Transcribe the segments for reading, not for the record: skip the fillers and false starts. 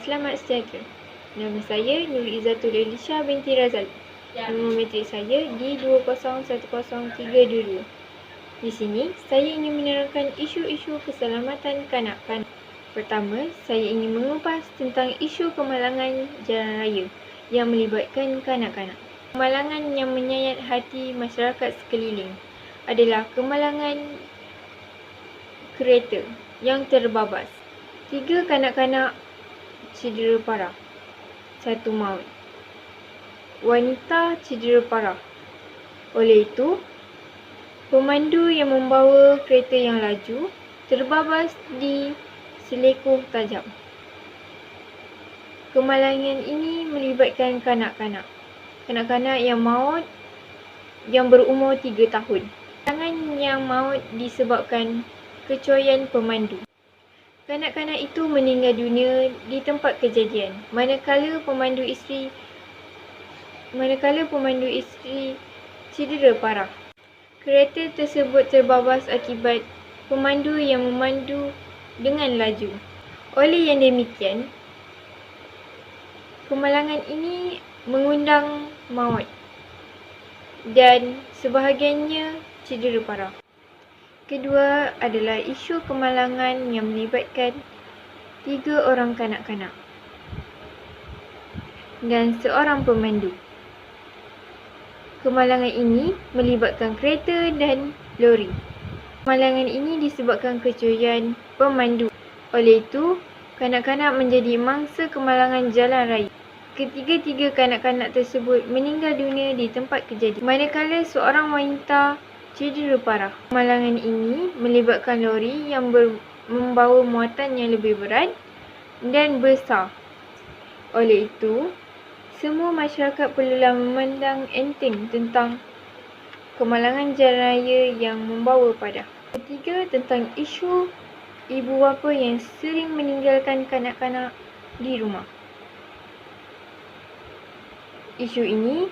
Selamat sejahtera. Nama saya Nur Izzatul Elisha binti Razali. Nombor metrik saya D201032. Di sini, saya ingin menerangkan isu-isu keselamatan kanak-kanak. Pertama, saya ingin mengupas tentang isu kemalangan jalan raya yang melibatkan kanak-kanak. Kemalangan yang menyayat hati masyarakat sekeliling adalah kemalangan kereta yang terbabas. 3 kanak-kanak cedera parah, 1 maut. Wanita cedera parah. Oleh itu, pemandu yang membawa kereta yang laju terbabas di selekoh tajam. Kemalangan ini melibatkan kanak-kanak. Kanak-kanak yang maut yang berumur 3 tahun. Kemalangan yang maut disebabkan kecoyan pemandu. Kanak-kanak itu meninggal dunia di tempat kejadian, manakala pemandu isteri cedera parah. Kereta tersebut terbabas akibat pemandu yang memandu dengan laju. Oleh yang demikian, kemalangan ini mengundang maut dan sebahagiannya cedera parah. Kedua adalah isu kemalangan yang melibatkan 3 orang kanak-kanak dan seorang pemandu. Kemalangan ini melibatkan kereta dan lori. Kemalangan ini disebabkan kecoyan pemandu. Oleh itu, kanak-kanak menjadi mangsa kemalangan jalan raya. Ketiga-tiga kanak-kanak tersebut meninggal dunia di tempat kejadian, manakala seorang wanita cedera parah. Kemalangan ini melibatkan lori yang membawa muatan yang lebih berat dan besar. Oleh itu, semua masyarakat perlulah memandang enteng tentang kemalangan jalan raya yang membawa padah. Ketiga, tentang isu ibu bapa yang sering meninggalkan kanak-kanak di rumah. Isu ini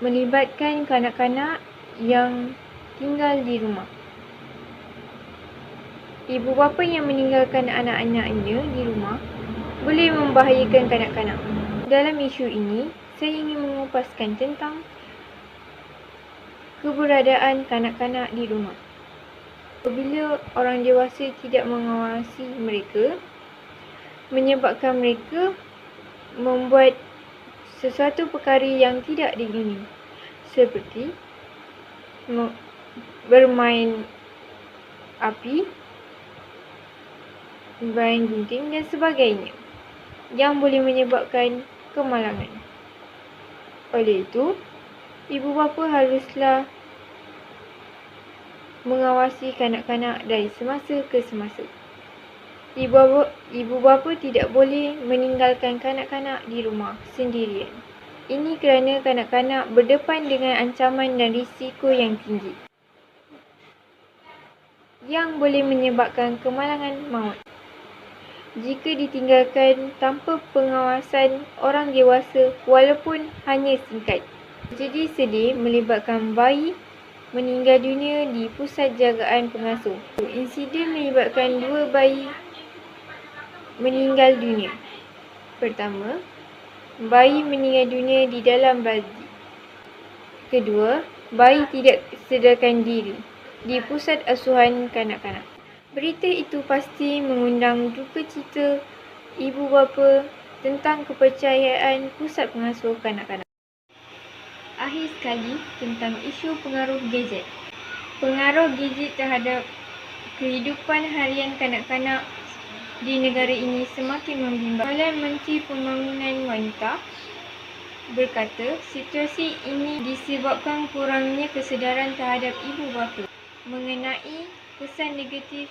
melibatkan kanak-kanak yang tinggal di rumah. Ibu bapa yang meninggalkan anak-anaknya di rumah boleh membahayakan kanak-kanak. Dalam isu ini, saya ingin mengupaskan tentang keberadaan kanak-kanak di rumah. Apabila orang dewasa tidak mengawasi mereka, menyebabkan mereka membuat sesuatu perkara yang tidak diingini, seperti bermain api, bermain gunting dan sebagainya, yang boleh menyebabkan kemalangan. Oleh itu, ibu bapa haruslah mengawasi kanak-kanak dari semasa ke semasa. Ibu bapa tidak boleh meninggalkan kanak-kanak di rumah sendirian. Ini kerana kanak-kanak berdepan dengan ancaman dan risiko yang tinggi yang boleh menyebabkan kemalangan maut jika ditinggalkan tanpa pengawasan orang dewasa walaupun hanya singkat. Tragedi sedih melibatkan bayi meninggal dunia di pusat jagaan pengasuh. Insiden melibatkan 2 bayi meninggal dunia. Pertama, bayi meninggal dunia di dalam baldi. Kedua, bayi tidak sedarkan diri di pusat asuhan kanak-kanak. Berita itu pasti mengundang duka cita ibu bapa tentang kepercayaan pusat pengasuh kanak-kanak. Akhir sekali, tentang isu pengaruh gadget. Pengaruh gadget terhadap kehidupan harian kanak-kanak di negara ini semakin membimbang. Kepala Menteri Pembangunan Wanita berkata, situasi ini disebabkan kurangnya kesedaran terhadap ibu bapa mengenai kesan negatif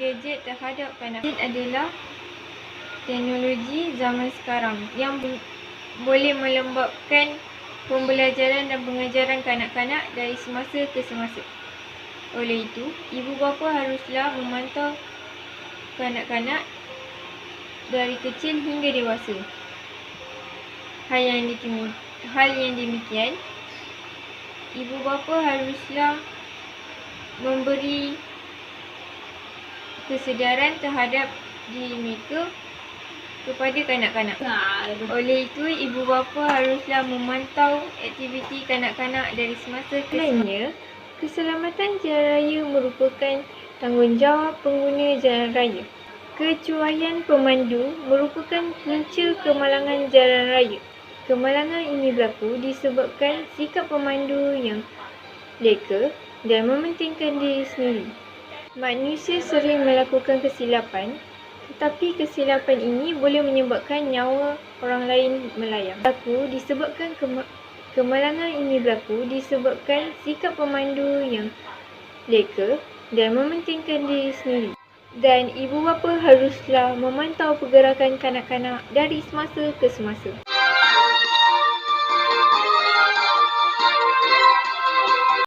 gadget terhadap kanak-kanak. Gadget adalah teknologi zaman sekarang yang boleh melembabkan pembelajaran dan pengajaran kanak-kanak dari semasa ke semasa. Oleh itu, ibu bapa haruslah memantau kanak-kanak dari kecil hingga dewasa. Hal yang demikian, ibu bapa haruslah memberi kesedaran terhadap diri mereka kepada kanak-kanak. Oleh itu, ibu bapa haruslah memantau aktiviti kanak-kanak dari semasa ke lainnya. Keselamatan jalan raya merupakan tanggungjawab pengguna jalan raya. Kecuaian pemandu merupakan punca kemalangan jalan raya. Kemalangan ini berlaku disebabkan sikap pemandu yang leka dan mementingkan diri sendiri. Manusia sering melakukan kesilapan, tetapi kesilapan ini boleh menyebabkan nyawa orang lain melayang. Kemalangan ini berlaku disebabkan sikap pemandu yang leka dan mementingkan diri sendiri. Dan ibu bapa haruslah memantau pergerakan kanak-kanak dari semasa ke semasa.